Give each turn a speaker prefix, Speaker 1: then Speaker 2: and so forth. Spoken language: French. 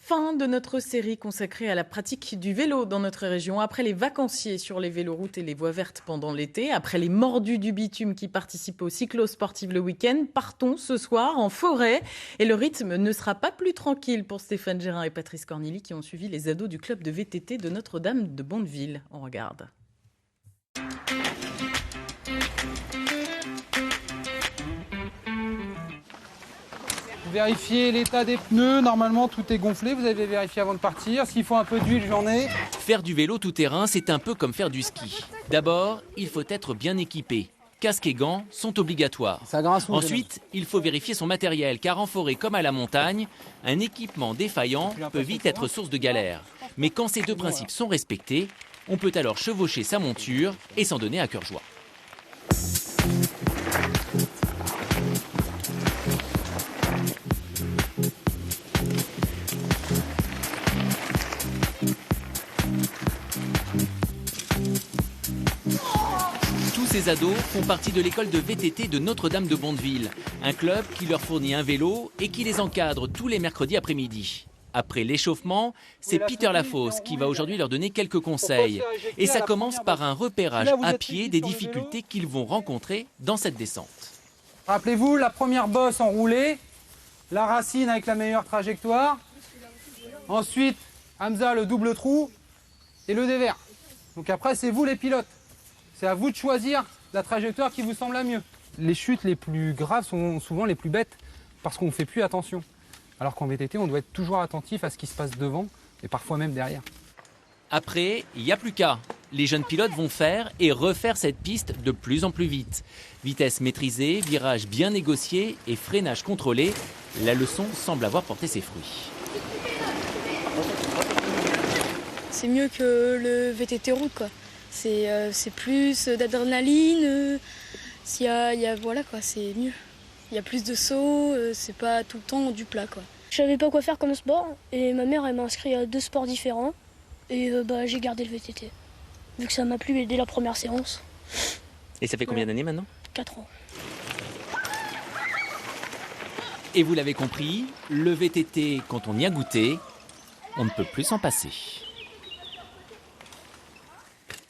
Speaker 1: Fin de notre série consacrée à la pratique du vélo dans notre région. Après les vacanciers sur les véloroutes et les voies vertes pendant l'été, après les mordus du bitume qui participent aux cyclo-sportives le week-end, partons ce soir en forêt. Et le rythme ne sera pas plus tranquille pour Stéphane Gérin et Patrice Cornili qui ont suivi les ados du club de VTT de Notre-Dame de Bondeville. On regarde.
Speaker 2: Vérifiez l'état des pneus, normalement tout est gonflé, vous avez vérifié avant de partir. S'il faut un peu d'huile, j'en ai.
Speaker 3: Faire du vélo tout-terrain, c'est un peu comme faire du ski. D'abord, il faut être bien équipé. Casque et gants sont obligatoires. Ensuite, il faut vérifier son matériel, car en forêt comme à la montagne, un équipement défaillant peut vite être source de galère. Mais quand ces deux principes sont respectés, on peut alors chevaucher sa monture et s'en donner à cœur joie. Ces ados font partie de l'école de VTT de Notre-Dame de Bondeville, un club qui leur fournit un vélo et qui les encadre tous les mercredis après-midi. Après l'échauffement, c'est Peter Lafosse qui va aujourd'hui leur donner quelques conseils. Et ça commence par un repérage à pied des difficultés qu'ils vont rencontrer dans cette descente.
Speaker 2: Rappelez-vous, la première bosse enroulée, la racine avec la meilleure trajectoire, ensuite Hamza le double trou et le dévers. Donc après c'est vous les pilotes. C'est à vous de choisir la trajectoire qui vous semble la mieux. Les chutes les plus graves sont souvent les plus bêtes parce qu'on ne fait plus attention. Alors qu'en VTT, on doit être toujours attentif à ce qui se passe devant et parfois même derrière.
Speaker 3: Après, il n'y a plus qu'à. Les jeunes pilotes vont faire et refaire cette piste de plus en plus vite. Vitesse maîtrisée, virage bien négocié et freinage contrôlé. La leçon semble avoir porté ses fruits.
Speaker 4: C'est mieux que le VTT route, quoi. C'est plus d'adrénaline, voilà quoi, c'est mieux. Il y a plus de sauts, c'est pas tout le temps du plat quoi.
Speaker 5: Je savais pas quoi faire comme sport et ma mère elle m'a inscrit à 2 sports différents et j'ai gardé le VTT. Vu que ça m'a plu dès la première séance.
Speaker 3: Et ça fait combien d'années maintenant ?
Speaker 5: 4 ans.
Speaker 3: Et vous l'avez compris, le VTT, quand on y a goûté, on ne peut plus s'en passer.